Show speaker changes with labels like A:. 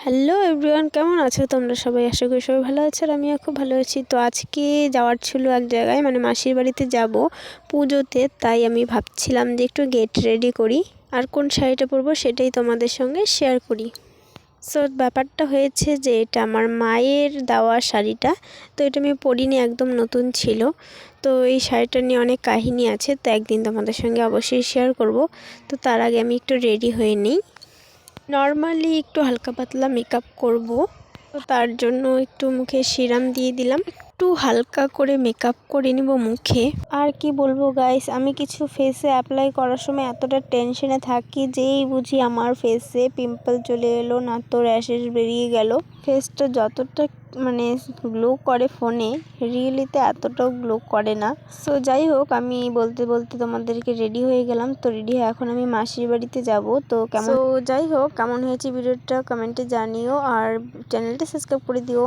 A: Hello everyone, কেমন আছো তোমরা সবাই? আশা করি সবাই ভালো আছে আর আমিও খুব ভালো আছি। তো আজকে যাওয়ার ছিল এক জায়গায়, মানে মাসির বাড়িতে যাব পুজোতে। তাই আমি ভাবছিলাম যে একটু গেট রেডি করি আর কোন শাড়িটা পরবো সেটাই তোমাদের সঙ্গে শেয়ার করি। সো ব্যাপারটা হয়েছে যে এটা আমার মায়ের দেওয়া শাড়িটা, তো এটা আমি পরিনি, একদম নতুন ছিল। তো এই শাড়িটা নিয়ে অনেক কাহিনী আছে, তো একদিন তোমাদের সঙ্গে অবশ্যই শেয়ার করব। তো তার আগে আমি একটু রেডি হয়ে নিই। নর্মালি একটু হালকা পাতলা মেকআপ করব, তো তার জন্য একটু মুখে সিরাম দিয়ে দিলাম, একটু হালকা করে মেকআপ করে নিব মুখে। আর কি বলবো গাইস, আমি কিছু ফেসে অ্যাপ্লাই করার সময় এতটা টেনশনে থাকি যেই বুঝি আমার ফেসে পিম্পল চলে এলো, না তো র্যাশেস বেরিয়ে গেল। ফেসটা যতটা মানে গ্লো করে ফোনে, রিয়েলিতে এতটাও গ্লো করে না। সো যাই হোক, আমি বলতে বলতে তোমাদেরকে রেডি হয়ে গেলাম। তো রেডি হয়ে এখন আমি মাসির বাড়িতে যাব। তো কেমন, যাই হোক কেমন হয়েছে ভিডিওটা কমেন্টে জানিও আর চ্যানেলটা সাবস্ক্রাইব করে দিও।